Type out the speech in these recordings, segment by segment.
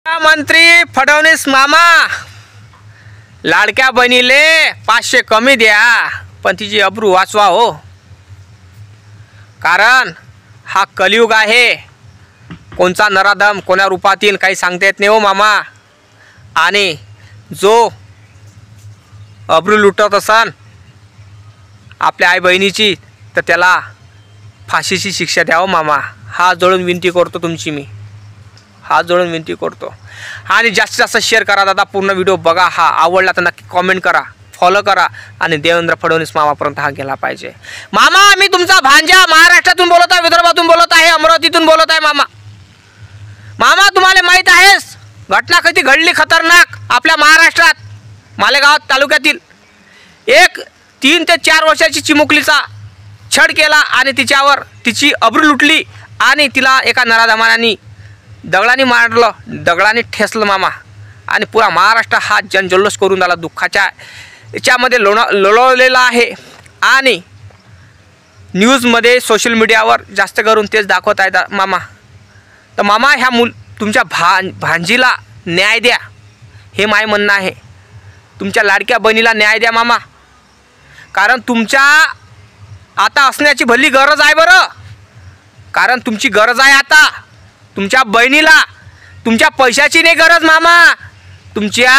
मंत्री फडणवीस मामा, लाडक्या बहिणीले 500 कमी द्या, पण तिची अब्रू वाचवा हो. कारण हा कलियुग आहे. कोणचा नराधम कोण्या रूपात येईल काही सांगता येत नाही हो मामा. आणि जो अब्रू लुटत असन आपल्या आई बहिणीची तर त्याला फाशीची शिक्षा द्या हो मामा. हात जोडून विनंती करतो तुमची मी, हात जोडून विनंती करतो. आणि जास्तीत जास्त शेअर करा दादा, पूर्ण व्हिडिओ बघा. हा आवडला तर नक्की कमेंट करा, फॉलो करा आणि देवेंद्र फडणवीस मामापर्यंत हा गेला पाहिजे. मामा मी तुमचा भांजा महाराष्ट्रातून बोलत आहे, विदर्भातून बोलत आहे, अमरावतीतून बोलत आहे मामा. मामा तुम्हाला माहीत आहेस घटना कधी घडली खतरनाक आपल्या महाराष्ट्रात. मालेगाव तालुक्यातील एक 3 ते 4 वर्षाची चिमुकलीचा छळ केला आणि तिच्यावर तिची अब्रू लुटली आणि तिला एका नराधमाने दगडाने मारलं, दगडाने ठेसलं मामा. आणि पुरा महाराष्ट्र हा जनजल्लोष करून झाला, दुःखाच्या याच्यामध्ये लोळवलेला आहे. आणि न्यूजमध्ये सोशल मीडियावर जास्त करून तेच दाखवत आहेत मामा. तर मामा ह्या तुमच्या भांजीला न्याय द्या, हे माझे म्हणणं आहे. तुमच्या लाडक्या बहिणीला न्याय द्या मामा. कारण तुमच्या आता असण्याची भली गरज आहे बरं. कारण तुमची गरज आहे आता तुमच्या बहिणीला. तुमच्या पैशाची नाही गरज मामा, तुमच्या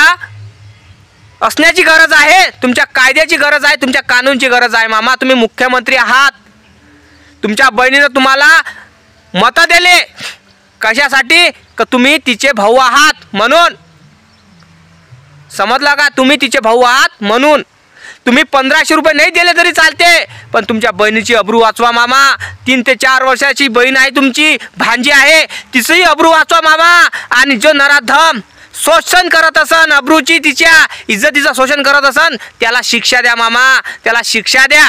असण्याची गरज आहे, तुमच्या कायद्याची गरज आहे, तुमच्या कानूनची गरज आहे मामा. तुम्ही मुख्यमंत्री आहात. तुमच्या बहिणीनं तुम्हाला मतं दिले कशासाठी? का तुम्ही तिचे भाऊ आहात म्हणून. समजलं का? तुम्ही तिचे भाऊ आहात म्हणून. तुम्ही 1500 रुपये नाही दिले तरी चालते, पण तुमच्या बहिणीची अब्रू वाचवा मामा. 3 ते 4 वर्षाची बहीण आहे तुमची, भांजी आहे, तिचंही अब्रू वाचवा मामा. आणि जो नराधम शोषण करत असन, अब्रूची तिच्या इज्जतीचं शोषण करत असन, त्याला शिक्षा द्या मामा, त्याला शिक्षा द्या.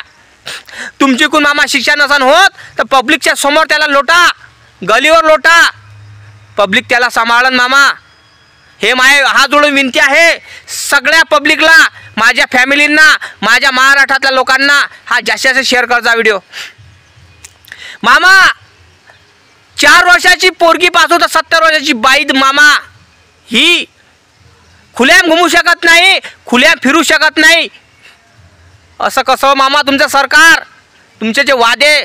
तुमची मामा शिक्षा नसन होत तर पब्लिकच्या समोर त्याला लोटा, गलीवर लोटा, पब्लिक त्याला सांभाळन मामा. हे माय हात जोडून विनंती आहे सगळ्या पब्लिकला, माझ्या फॅमिलींना, माझ्या महाराष्ट्रातल्या लोकांना. हा जास्तीत जास्त शेअर करता व्हिडिओ मामा. 4 वर्षाची पोरगी पासून तर 70 वर्षाची बाई मामा, ही खुल्याम घुमू शकत नाही, खुल्याम फिरू शकत नाही. असं कसं मामा? तुमचं सरकार, तुमचे जे वादे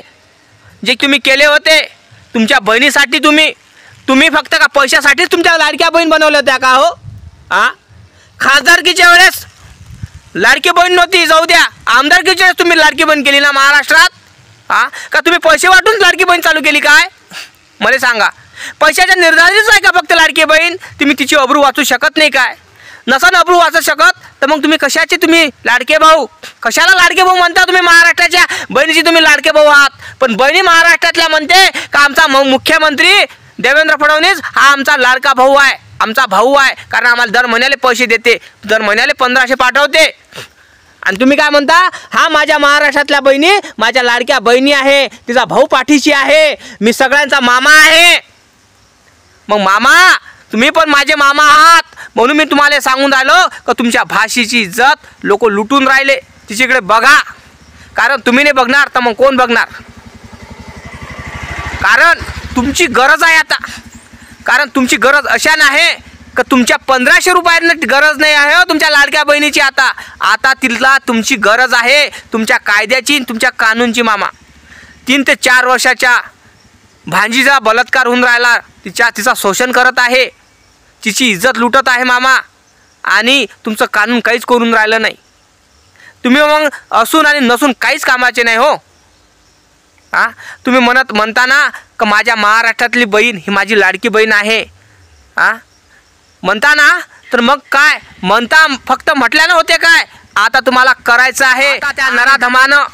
जे तुम्ही केले होते तुमच्या बहिणीसाठी, तुम्ही फक्त का पैशासाठीच तुमच्या लाडक्या बहीण बनवल्या होत्या का हो? खासदारकीच्या वेळेस लाडकी बहीण नव्हती, जाऊ द्या. आमदारकीच्या वेळेस तुम्ही लाडकी बहीण केली ना महाराष्ट्रात. का तुम्ही पैसे वाटून लाडकी बहीण चालू केली काय? मला सांगा. पैशाच्या निर्धारितच आहे का फक्त लाडकी बहीण? तुम्ही तिची अब्रू वाचू शकत नाही काय? नसन अब्रू वाचू शकत तर मग तुम्ही कशाचे तुम्ही लाडके भाऊ? कशाला लाडके भाऊ म्हणता तुम्ही? महाराष्ट्राच्या बहिणीची तुम्ही लाडके भाऊ आहात, पण बहिणी महाराष्ट्रातल्या म्हणते का आमचा मुख्यमंत्री देवेंद्र फडणवीस हा आमचा लाडका भाऊ आहे, आमचा भाऊ आहे. कारण आम्हाला दर महिन्याला पैसे देते, दर महिन्याला 1500 पाठवते. आणि तुम्ही काय म्हणता? हा माझ्या महाराष्ट्रातल्या बहिणी माझ्या लाडक्या बहिणी आहे, तिचा भाऊ पाठीशी आहे, मी सगळ्यांचा मामा आहे. मग मामा तुम्ही पण माझे मामा आहात, म्हणून मी तुम्हाला सांगून राहिलो का तुमच्या भाषेची इज्जत लोक लुटून राहिले. तिच्याकडे बघा. कारण तुम्ही नाही बघणार तर मग कोण बघणार? कारण तुमची गरज आहे आता. कारण तुमची गरज अशा नाही का तुमच्या 1500 रुपयांना गरज नाही आहे हो तुमच्या लाडक्या बहिणीची. आता तिला तुमची गरज आहे तुमच्या कायद्याची, तुमच्या कानूनची मामा. 3 ते 4 वर्षाच्या भांजीचा बलात्कार होऊन राहिला, तिचा शोषण करत आहे, तिची इज्जत लुटत आहे मामा. आणि तुमचं कानून काहीच करून राहिलं नाही. तुम्ही मग असून आणि नसून काहीच कामाचे नाही हो. तुम्ही म्हणता ना का माझ्या महाराष्ट्रातली बहीण ही माझी लाडकी बहीण आहे, म्हणता ना, तर मग काय म्हणता? फक्त म्हटल्यानं होते काय? आता तुम्हाला करायचं आहे. त्या नराधमानं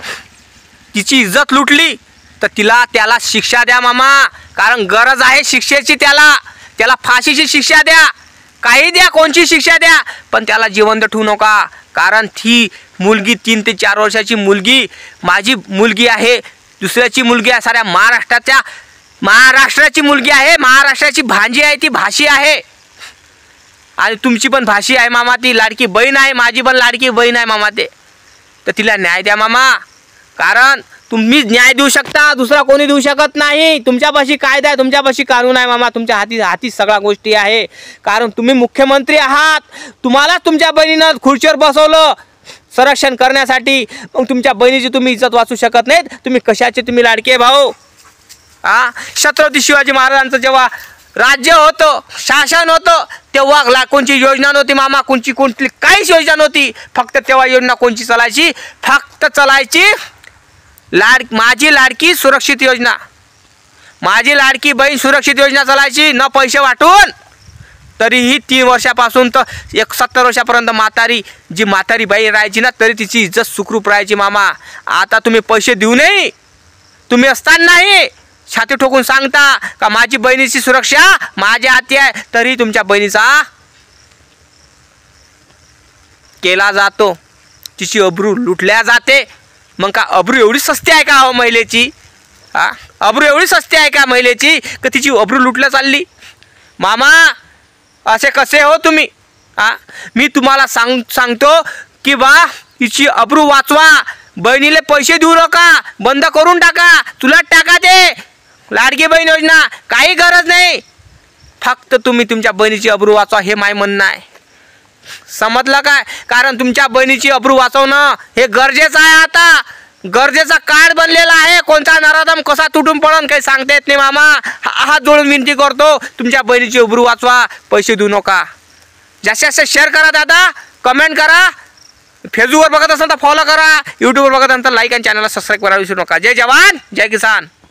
तिची इज्जत लुटली तर त्याला शिक्षा द्या मामा. कारण गरज आहे शिक्षेची, त्याला फाशीची शिक्षा द्या, काही द्या, कोणची शिक्षा द्या, पण त्याला जिवंत ठेवू नका. कारण ती मुलगी 3 ते 4 वर्षाची मुलगी माझी मुलगी आहे, दुसऱ्याची मुलगी आहे, साऱ्या महाराष्ट्राची मुलगी आहे, महाराष्ट्राची भांजी आहे, ती भाषी आहे. आणि तुमची पण भाषी आहे मामा, ती लाडकी बहीण आहे, माझी पण लाडकी बहीण आहे मामा. तर तिला न्याय द्या मामा. कारण तुम्ही न्याय देऊ शकता, दुसरा कोणी देऊ शकत नाही. तुमच्यापाशी कायदा आहे, तुमच्यापाशी कानून आहे मामा, तुमच्या हाती सगळ्या गोष्टी आहे. कारण तुम्ही मुख्यमंत्री आहात, तुम्हालाच तुमच्या बहिणीनं खुर्चीवर बसवलं संरक्षण करण्यासाठी. मग तुमच्या बहिणीची तुम्ही इज्जत वाचू शकत नाहीत. तुम्ही कशाचे तुम्ही लाडके भाऊ? छत्रपती शिवाजी महाराजांचं जेव्हा राज्य होतं, शासन होतं, तेव्हा कोणची योजना नव्हती मामा, कोणती काहीच योजना नव्हती. फक्त तेव्हा योजना कोणची चालायची? फक्त चालायची माझी लाडकी सुरक्षित योजना, माझी लाडकी बहीण सुरक्षित योजना चालायची. न पैसे वाटून, तरीही 3 वर्षापासून तर 70 वर्षापर्यंत म्हातारी बाई राहायची ना, तरी तिची इज्जत सुखरूप राहायची मामा. आता तुम्ही पैसे देऊ नये, तुम्ही असतानाही छाती ठोकून सांगता का माझी बहिणीची सुरक्षा माझ्या हाती आहे, तरी तुमच्या बहिणीचा केला जातो, तिची अब्रू लुटल्या जाते. मग का अब्रू एवढी सस्ती आहे का हो महिलेची? अब्रू एवढी सस्ती आहे का महिलेची का तिची अब्रू लुटल्या चालली? मामा असे कसे हो तुम्ही? मी तुम्हाला सांगतो की बा हिची अब्रू वाचवा. बहिणीला पैसे देऊ नका, बंद करून टाका, तुला टाका ते लाडकी बहीण योजना, काही गरज नाही. फक्त तुम्ही तुमच्या बहिणीची अब्रू वाचवा, हे माय म्हणणं आहे. समजलं काय? कारण तुमच्या बहिणीची अब्रू वाचवणं हे गरजेचं आहे. आता गरजेचा काळ बनलेला आहे. कोणता नराधम कसा तुटून पडन काही सांगता येत नाही मामा. हात जोडून विनंती करतो, तुमच्या बहिणीची अब्रू वाचवा, पैसे देऊ नका. जास्तीत जास्त शेअर करा दादा, कमेंट करा. फेसबुकवर बघत असाल तर फॉलो करा, यूट्यूबवर बघत असाल तर लाईक आणि चॅनलला सबस्क्राईब करायला विसरू नका. जय जवान जय किसान.